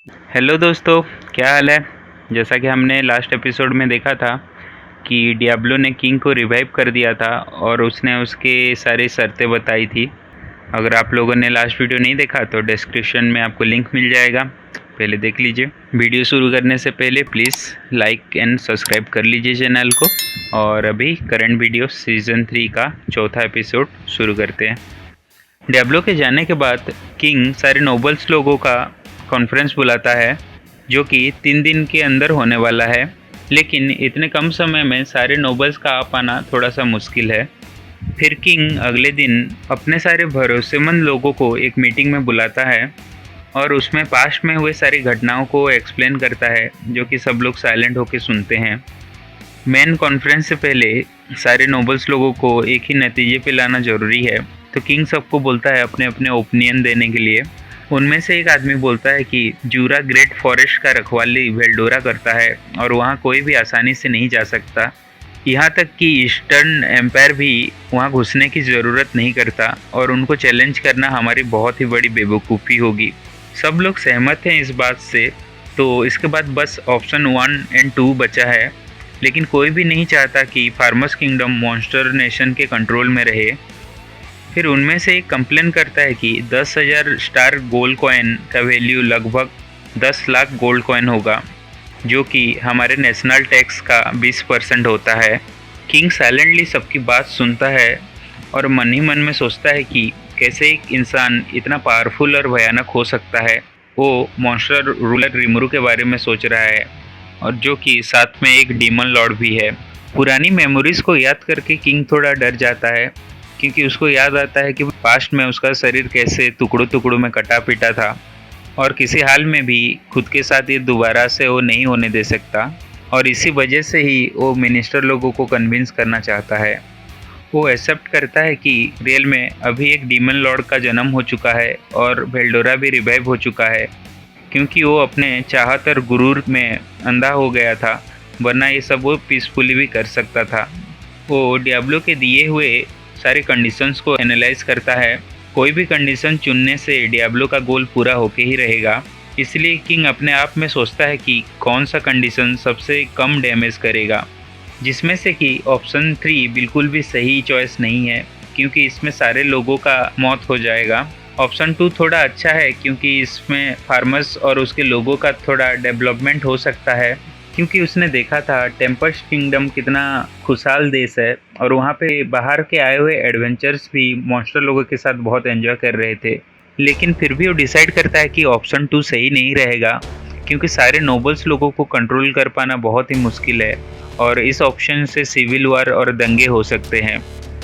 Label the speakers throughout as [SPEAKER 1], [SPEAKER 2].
[SPEAKER 1] Hello दोस्तों, क्या हाल है। जैसा कि हमने लास्ट एपिसोड में देखा था कि डियाब्लो ने किंग को रिवाइव कर दिया था और उसने उसके सारी शर्तें बताई थी। अगर आप लोगों ने लास्ट वीडियो नहीं देखा तो डिस्क्रिप्शन में आपको लिंक मिल जाएगा, पहले देख लीजिए। वीडियो शुरू करने से पहले प्लीज़ लाइक एंड सब्सक्राइब कर लीजिए चैनल को। और अभी करंट वीडियो सीज़न 3 का चौथा एपिसोड शुरू करते हैं। डियाब्लो के जाने के बाद किंग सारे नोबल्स लोगों का कॉन्फ्रेंस बुलाता है, जो कि 3 दिन के अंदर होने वाला है। लेकिन इतने कम समय में सारे नोबल्स का आ पाना थोड़ा सा मुश्किल है। फिर किंग अगले दिन अपने सारे भरोसेमंद लोगों को एक मीटिंग में बुलाता है और उसमें पास्ट में हुए सारी घटनाओं को एक्सप्लेन करता है, जो कि सब लोग साइलेंट होकर सुनते हैं। मेन कॉन्फ्रेंस से पहले सारे नोबल्स लोगों को एक ही नतीजे पे लाना ज़रूरी है, तो किंग सबको बोलता है अपने अपने ओपिनियन देने के लिए। उनमें से एक आदमी बोलता है कि जूरा ग्रेट फॉरेस्ट का रखवाली वेल्डोरा करता है और वहाँ कोई भी आसानी से नहीं जा सकता। यहाँ तक कि ईस्टर्न एम्पायर भी वहाँ घुसने की ज़रूरत नहीं करता और उनको चैलेंज करना हमारी बहुत ही बड़ी बेवकूफ़ी होगी। सब लोग सहमत हैं इस बात से। तो इसके बाद बस ऑप्शन 1 और 2 बचा है, लेकिन कोई भी नहीं चाहता कि फार्मर्स किंगडम मॉन्स्टर नेशन के कंट्रोल में रहे। फिर उनमें से एक कंप्लेन करता है कि 10,000 स्टार गोल्ड कॉइन का वैल्यू लगभग 10 लाख गोल्ड कॉइन होगा, जो कि हमारे नेशनल टैक्स का 20% होता है। किंग साइलेंटली सबकी बात सुनता है और मन ही मन में सोचता है कि कैसे एक इंसान इतना पावरफुल और भयानक हो सकता है। वो मॉन्स्टर रूलर रिमरू के बारे में सोच रहा है, और जो कि साथ में एक डीमन लॉर्ड भी है। पुरानी मेमोरीज को याद करके किंग थोड़ा डर जाता है, क्योंकि उसको याद आता है कि पास्ट में उसका शरीर कैसे टुकड़ों टुकड़ों में कटा पिटा था और किसी हाल में भी खुद के साथ ये दोबारा से वो नहीं होने दे सकता। और इसी वजह से ही वो मिनिस्टर लोगों को कन्विंस करना चाहता है। वो एक्सेप्ट करता है कि रियल में अभी एक डीमन लॉर्ड का जन्म हो चुका है और वेल्डोरा भी रिवाइव हो चुका है, क्योंकि वो अपने चाहत और गुरूर में अंधा हो गया था, वरना ये सब वो पीसफुली भी कर सकता था। वो डियाब्लो के दिए हुए सारे कंडीशंस को एनालाइज करता है। कोई भी कंडीशन चुनने से डियाब्लो का गोल पूरा होके ही रहेगा। इसलिए किंग अपने आप में सोचता है कि कौन सा कंडीशन सबसे कम डैमेज करेगा, जिसमें से कि ऑप्शन 3 बिल्कुल भी सही चॉइस नहीं है, क्योंकि इसमें सारे लोगों का मौत हो जाएगा। ऑप्शन 2 थोड़ा अच्छा है, क्योंकि इसमें फार्मर्स और उसके लोगों का थोड़ा डेवलपमेंट हो सकता है, क्योंकि उसने देखा था टेम्पेस्ट किंगडम कितना खुशहाल देश है और वहाँ पे बाहर के आए हुए एडवेंचर्स भी मॉन्स्टर लोगों के साथ बहुत एंजॉय कर रहे थे। लेकिन फिर भी वो डिसाइड करता है कि ऑप्शन 2 सही नहीं रहेगा, क्योंकि सारे नोबल्स लोगों को कंट्रोल कर पाना बहुत ही मुश्किल है और इस ऑप्शन से सिविल वार और दंगे हो सकते हैं।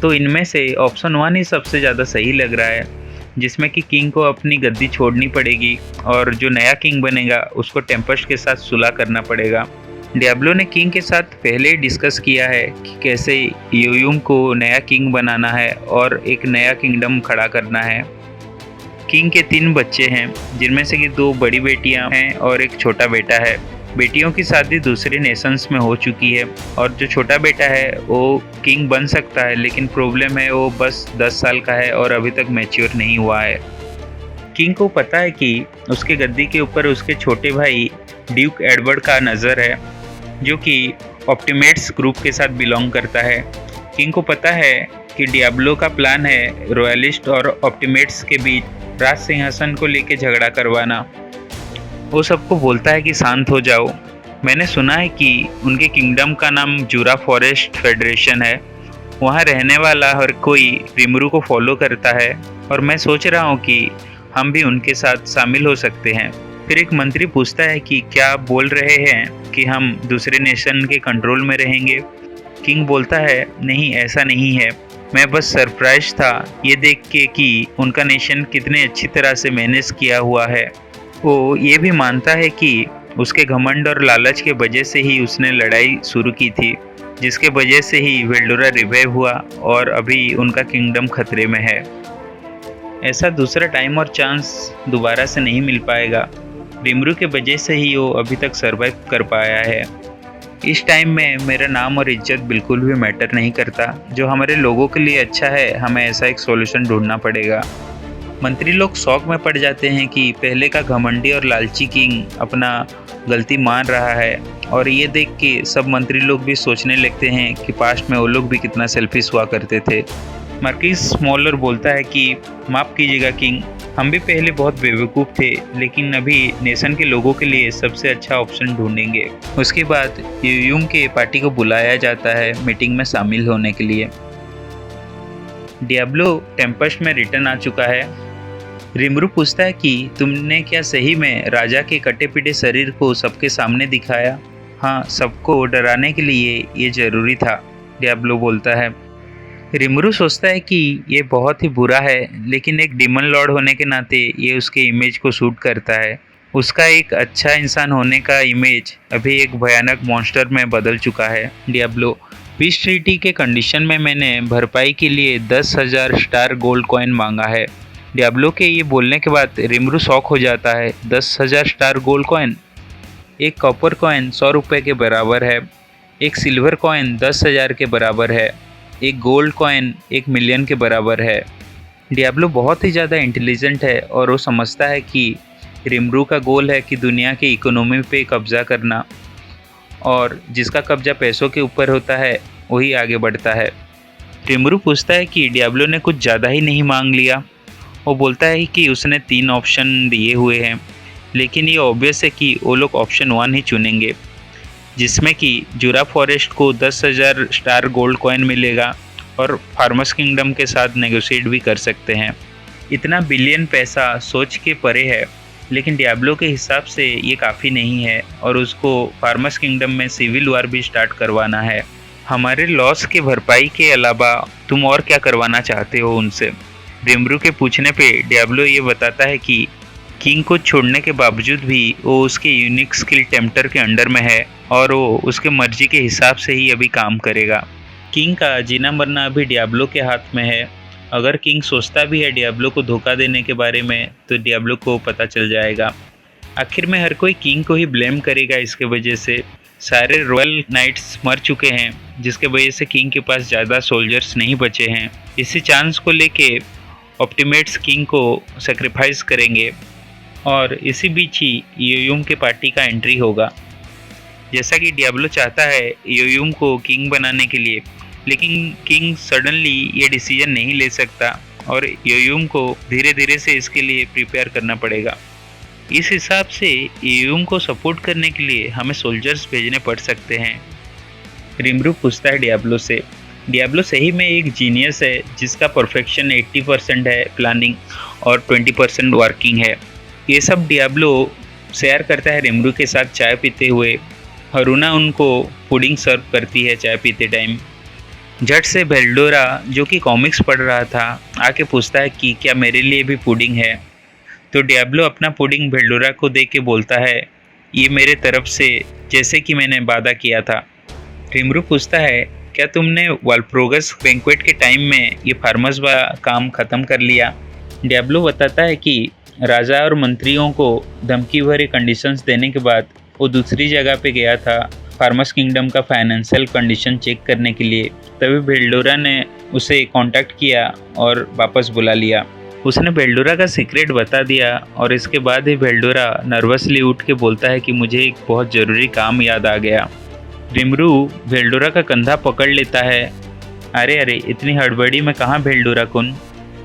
[SPEAKER 1] तो इनमें से ऑप्शन 1 ही सबसे ज़्यादा सही लग रहा है, जिसमें कि किंग को अपनी गद्दी छोड़नी पड़ेगी और जो नया किंग बनेगा उसको टेम्पेस्ट के साथ सुलह करना पड़ेगा। डियाब्लो ने किंग के साथ पहले ही डिस्कस किया है कि कैसे योयुम को नया किंग बनाना है और एक नया किंगडम खड़ा करना है। किंग के 3 बच्चे हैं, जिनमें से कि 2 बड़ी बेटियां हैं और एक छोटा बेटा है। बेटियों की शादी दूसरे नेशंस में हो चुकी है और जो छोटा बेटा है वो किंग बन सकता है, लेकिन प्रॉब्लम है वो बस 10 साल का है और अभी तक मैच्योर नहीं हुआ है। किंग को पता है कि उसके गद्दी के ऊपर उसके छोटे भाई ड्यूक एडवर्ड का नज़र है, जो कि ऑप्टिमेट्स ग्रुप के साथ बिलोंग करता है। किंग को पता है कि डियाब्लो का प्लान है रॉयलिस्ट और ऑप्टिमेट्स के बीच राज सिंहासन को लेकर झगड़ा करवाना। वो सबको बोलता है कि शांत हो जाओ, मैंने सुना है कि उनके किंगडम का नाम जूरा फॉरेस्ट फेडरेशन है। वहाँ रहने वाला हर कोई रिमरू को फॉलो करता है और मैं सोच रहा हूँ कि हम भी उनके साथ शामिल हो सकते हैं। फिर एक मंत्री पूछता है कि क्या आप बोल रहे हैं कि हम दूसरे नेशन के कंट्रोल में रहेंगे। किंग बोलता है नहीं, ऐसा नहीं है, मैं बस सरप्राइज था ये देख के कि उनका नेशन कितने अच्छी तरह से मैनेज किया हुआ है। वो ये भी मानता है कि उसके घमंड और लालच के वजह से ही उसने लड़ाई शुरू की थी, जिसके वजह से ही वेल्डोरा रिवाइव हुआ और अभी उनका किंगडम खतरे में है। ऐसा दूसरा टाइम और चांस दोबारा से नहीं मिल पाएगा। रिमरू के वजह से ही वो अभी तक सरवाइव कर पाया है। इस टाइम में मेरा नाम और इज्जत बिल्कुल भी मैटर नहीं करता। जो हमारे लोगों के लिए अच्छा है, हमें ऐसा एक सॉल्यूशन ढूंढना पड़ेगा। मंत्री लोग शौक में पड़ जाते हैं कि पहले का घमंडी और लालची किंग अपना गलती मान रहा है, और ये देख के सब मंत्री लोग भी सोचने लगते हैं कि पास्ट में वो लोग भी कितना सेल्फिश हुआ करते थे। मार्किस स्मॉलर बोलता है कि माफ़ कीजिएगा किंग, हम भी पहले बहुत बेवकूफ़ थे, लेकिन अभी नेशन के लोगों के लिए सबसे अच्छा ऑप्शन ढूंढेंगे। उसके बाद यूयूम के पार्टी को बुलाया जाता है मीटिंग में शामिल होने के लिए। डियाब्लो टेम्पेस्ट में रिटर्न आ चुका है। रिमरू पूछता है कि तुमने क्या सही में राजा के कटे पिटे शरीर को सबके सामने दिखाया? हाँ, सबको डराने के लिए ये ज़रूरी था, डियाब्लो बोलता है। रिमरू सोचता है कि ये बहुत ही बुरा है, लेकिन एक डीमन लॉर्ड होने के नाते ये उसके इमेज को सूट करता है। उसका एक अच्छा इंसान होने का इमेज अभी एक भयानक मॉन्स्टर में बदल चुका है। डियाब्लो, पीस ट्रीटी के कंडीशन में मैंने भरपाई के लिए 10,000 स्टार गोल्ड कॉइन मांगा है। डियाब्लो के ये बोलने के बाद रिमरू शॉक हो जाता है। 10,000 स्टार गोल्ड कॉइन? एक कॉपर कॉइन 100 रुपये के बराबर है, एक सिल्वर कॉइन 10,000 के बराबर है, एक गोल्ड कॉइन 1 मिलियन के बराबर है। डियाब्लो बहुत ही ज़्यादा इंटेलिजेंट है और वो समझता है कि रिमरू का गोल है कि दुनिया की इकोनॉमी पे कब्ज़ा करना, और जिसका कब्ज़ा पैसों के ऊपर होता है वही आगे बढ़ता है। रिमरू पूछता है कि डियाब्लो ने कुछ ज़्यादा ही नहीं मांग लिया? वो बोलता है कि उसने 3 ऑप्शन दिए हुए हैं, लेकिन ये ऑब्वियस है कि वो लोग ऑप्शन 1 ही चुनेंगे, जिसमें कि जुरा फॉरेस्ट को 10,000 स्टार गोल्ड कॉइन मिलेगा और फार्मर्स किंगडम के साथ नेगोशिएट भी कर सकते हैं। इतना बिलियन पैसा सोच के परे है, लेकिन डियाब्लो के हिसाब से ये काफ़ी नहीं है और उसको फार्मर्स किंगडम में सिविल वॉर भी स्टार्ट करवाना है। हमारे लॉस के भरपाई के अलावा तुम और क्या करवाना चाहते हो उनसे? रिमरू के पूछने पे डियाब्लो ये बताता है कि किंग को छोड़ने के बावजूद भी वो उसके यूनिक स्किल टेम्प्टर के अंडर में है और वो उसके मर्जी के हिसाब से ही अभी काम करेगा। किंग का जीना मरना अभी डियाब्लो के हाथ में है। अगर किंग सोचता भी है डियाब्लो को धोखा देने के बारे में, तो डियाब्लो को पता चल जाएगा। आखिर में हर कोई किंग को ही ब्लेम करेगा। इसके वजह से सारे रॉयल नाइट्स मर चुके हैं, जिसके वजह से किंग के पास ज़्यादा सोल्जर्स नहीं बचे हैं। इसी चांस को लेके ऑप्टिमेट्स किंग को सेक्रीफाइस करेंगे और इसी बीच ही यूयूम के पार्टी का एंट्री होगा। जैसा कि डियाब्लो चाहता है यूयूम को किंग बनाने के लिए, लेकिन किंग सडनली ये डिसीजन नहीं ले सकता और यूयूम को धीरे धीरे से इसके लिए प्रिपेयर करना पड़ेगा। इस हिसाब से यूयूम को सपोर्ट करने के लिए हमें सोल्जर्स भेजने पड़ सकते हैं। रिमरू पूछता है डियाब्लो से। डियाब्लो सही में एक जीनियस है जिसका परफेक्शन 80% है प्लानिंग और 20% वर्किंग है। ये सब डियाब्लो शेयर करता है रिमरू के साथ चाय पीते हुए। हरुना उनको पुडिंग सर्व करती है चाय पीते टाइम। झट से बेल्डोरा, जो कि कॉमिक्स पढ़ रहा था, आके पूछता है कि क्या मेरे लिए भी पुडिंग है। तो डियाब्लो अपना पुडिंग बेल्डोरा को दे के बोलता है, ये मेरे तरफ से, जैसे कि मैंने वादा किया था। रिमरू पूछता है, क्या तुमने वाल्प्रोगस बैंक्वेट के टाइम में ये फार्मर्स वाला काम ख़त्म कर लिया? डियाब्लो बताता है कि राजा और मंत्रियों को धमकी भरे कंडीशंस देने के बाद वो दूसरी जगह पे गया था फार्मर्स किंगडम का फाइनेंशियल कंडीशन चेक करने के लिए। तभी बेल्डोरा ने उसे कांटेक्ट किया और वापस बुला लिया। उसने बेल्डोरा का सीक्रेट बता दिया और इसके बाद ही बेल्डोरा नर्वसली उठ के बोलता है कि मुझे एक बहुत ज़रूरी काम याद आ गया। रिमरू बेल्डोरा का कंधा पकड़ लेता है। अरे अरे, इतनी हड़बड़ी में कहाँ बेल्डोरा कुन?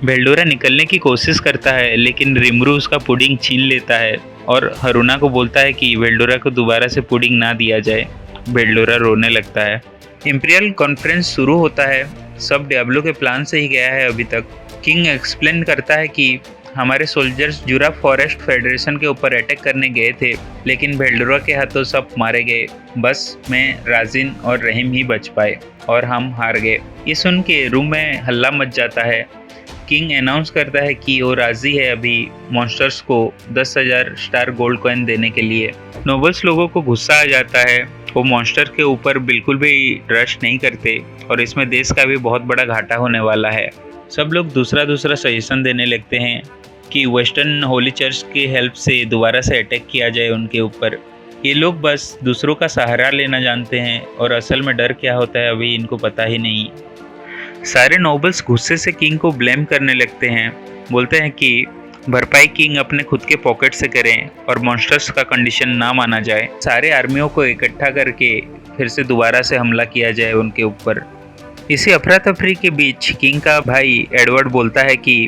[SPEAKER 1] बेल्डोरा निकलने की कोशिश करता है, लेकिन रिमरू उसका पुडिंग छीन लेता है और हरुना को बोलता है कि बेल्डोरा को दोबारा से पुडिंग ना दिया जाए। बेल्डोरा रोने लगता है। इंपीरियल कॉन्फ्रेंस शुरू होता है। सब डियाब्लो के प्लान से ही गया है अभी तक। किंग एक्सप्लेन करता है कि हमारे सोल्जर्स जुरा फॉरेस्ट फेडरेशन के ऊपर अटैक करने गए थे, लेकिन बेल्डोरा के हाथों सब मारे गए। बस मैं, राजिन और रहीम ही बच पाए और हम हार गए। ये सुन के रूम में हल्ला मच जाता है। किंग अनाउंस करता है कि वो राजी है अभी मॉन्स्टर्स को 10,000 स्टार गोल्ड कॉइन देने के लिए। नोबल्स लोगों को गुस्सा आ जाता है। वो मॉन्स्टर के ऊपर बिल्कुल भी ट्रस्ट नहीं करते और इसमें देश का भी बहुत बड़ा घाटा होने वाला है। सब लोग दूसरा सजेशन देने लगते हैं कि वेस्टर्न होली चर्च की हेल्प से दोबारा से अटैक किया जाए उनके ऊपर। ये लोग बस दूसरों का सहारा लेना जानते हैं और असल में डर क्या होता है अभी इनको पता ही नहीं। सारे नोबल्स गुस्से से किंग को ब्लेम करने लगते हैं। बोलते हैं कि भरपाई किंग अपने खुद के पॉकेट से करें और मॉन्स्टर्स का कंडीशन ना माना जाए। सारे आर्मियों को इकट्ठा करके फिर से दोबारा से हमला किया जाए उनके ऊपर। इसी अफरा तफरी के बीच किंग का भाई एडवर्ड बोलता है कि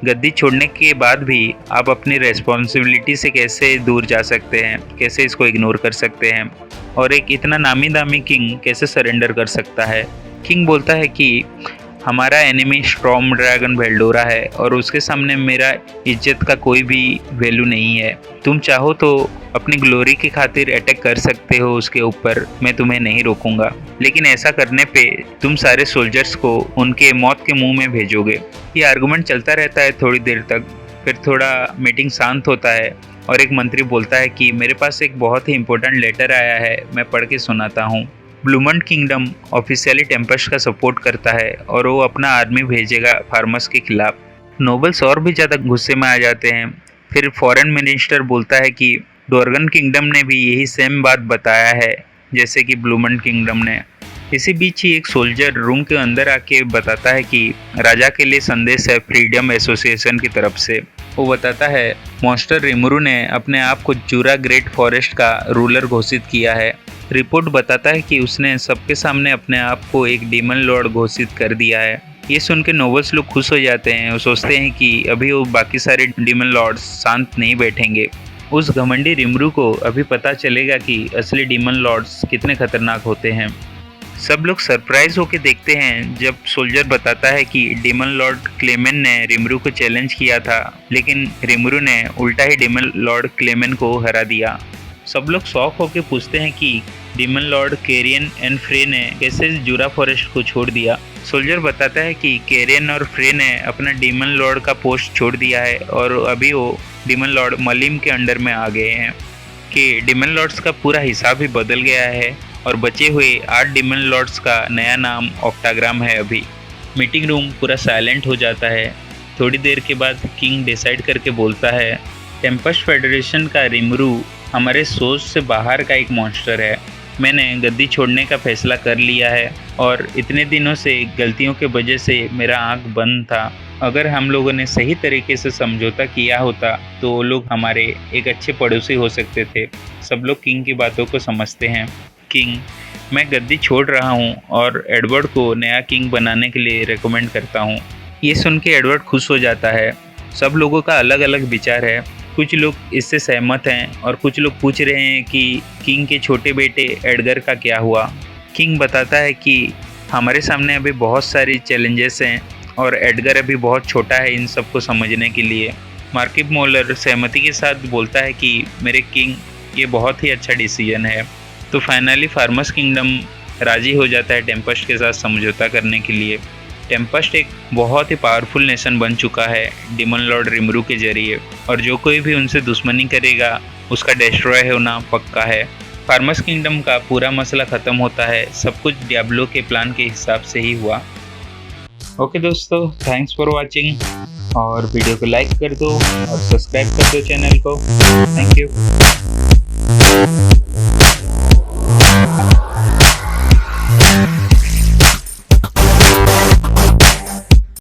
[SPEAKER 1] गद्दी छोड़ने के बाद भी आप अपनी रेस्पॉन्सिबिलिटी से कैसे दूर जा सकते हैं, कैसे इसको इग्नोर कर सकते हैं, और एक इतना नामी दामी किंग कैसे सरेंडर कर सकता है। किंग बोलता है कि हमारा एनिमी स्टॉर्म ड्रैगन वेल्डोरा है और उसके सामने मेरा इज्जत का कोई भी वैल्यू नहीं है। तुम चाहो तो अपनी ग्लोरी की खातिर अटैक कर सकते हो उसके ऊपर, मैं तुम्हें नहीं रोकूंगा, लेकिन ऐसा करने पे तुम सारे सोल्जर्स को उनके मौत के मुंह में भेजोगे। ये आर्गुमेंट चलता रहता है थोड़ी देर तक, फिर थोड़ा मीटिंग शांत होता है और एक मंत्री बोलता है कि मेरे पास एक बहुत ही इंपॉर्टेंट लेटर आया है, मैं पढ़ के सुनाता हूँ। ब्लूमंड किंगडम ऑफिशियली टेम्पेस्ट का सपोर्ट करता है और वो अपना आर्मी भेजेगा फार्मर्स के खिलाफ। नोबल्स और भी ज़्यादा गुस्से में आ जाते हैं। फिर फॉरेन मिनिस्टर बोलता है कि डोर्गन किंगडम ने भी यही सेम बात बताया है जैसे कि ब्लूमंड किंगडम ने। इसी बीच ही एक सोल्जर रूम के अंदर आके बताता है कि राजा के लिए संदेश है फ्रीडम एसोसिएशन की तरफ से। वो बताता है मॉन्स्टर रिमुरु ने अपने आप को जूरा ग्रेट फॉरेस्ट का रूलर घोषित किया है। रिपोर्ट बताता है कि उसने सबके सामने अपने आप को एक डीमन लॉर्ड घोषित कर दिया है। ये सुन के नोबल्स लोग खुश हो जाते हैं। वो सोचते हैं कि अभी वो बाकी सारे डीमन लॉर्ड्स शांत नहीं बैठेंगे। उस घमंडी रिमुरु को अभी पता चलेगा कि असली डीमन लॉर्ड्स कितने खतरनाक होते हैं। सब लोग सरप्राइज होकर देखते हैं जब सोल्जर बताता है कि डीमन लॉर्ड क्लेमेन ने रिमुरु को चैलेंज किया था, लेकिन रिमुरु ने उल्टा ही डीमन लॉर्ड क्लेमेन को हरा दिया। सब लोग शॉक होकर पूछते हैं कि डीमन लॉर्ड कैरियन एंड फ्रे ने कैसे जूरा फॉरेस्ट को छोड़ दिया। सोल्जर बताता है कि कैरियन और फ्रे ने अपना डीमन लॉर्ड का पोस्ट छोड़ दिया है और अभी वो डीमन लॉर्ड मलिम के अंडर में आ गए हैं, कि डीमन लॉर्ड्स का पूरा हिसाब ही बदल गया है और बचे हुए 8 डीमन लॉर्ड्स का नया नाम ऑक्टाग्राम है। अभी मीटिंग रूम पूरा साइलेंट हो जाता है। थोड़ी देर के बाद किंग डिसाइड करके बोलता है टेम्पेस्ट फेडरेशन का रिमुरु हमारे सोच से बाहर का एक मॉन्स्टर है। मैंने गद्दी छोड़ने का फैसला कर लिया है और इतने दिनों से गलतियों के वजह से मेरा आंख बंद था। अगर हम लोगों ने सही तरीके से समझौता किया होता तो वो लोग हमारे एक अच्छे पड़ोसी हो सकते थे। सब लोग किंग की बातों को समझते हैं। किंग, मैं गद्दी छोड़ रहा हूँ और एडवर्ड को नया किंग बनाने के लिए रेकमेंड करता हूँ। ये सुन के एडवर्ड खुश हो जाता है। सब लोगों का अलग अलग विचार है। कुछ लोग इससे सहमत हैं और कुछ लोग पूछ रहे हैं कि किंग के छोटे बेटे एडगर का क्या हुआ। किंग बताता है कि हमारे सामने अभी बहुत सारी चैलेंजेस हैं और एडगर अभी बहुत छोटा है इन सबको समझने के लिए। मार्किप मोलर सहमति के साथ बोलता है कि मेरे किंग, ये बहुत ही अच्छा डिसीजन है। तो फाइनली फार्मर्स किंगडम राजी हो जाता है टेम्पेस्ट के साथ समझौता करने के लिए। टेम्पेस्ट एक बहुत ही पावरफुल नेशन बन चुका है डीमन लॉर्ड रिमुरु के जरिए, और जो कोई भी उनसे दुश्मनी करेगा उसका डिस्ट्रॉय होना पक्का है। फार्मर्स किंगडम का पूरा मसला ख़त्म होता है। सब कुछ डियाब्लो के प्लान के हिसाब से ही हुआ। ओके दोस्तों, थैंक्स फॉर वाचिंग, और वीडियो को लाइक कर दो और सब्सक्राइब कर दो चैनल को। Thank you.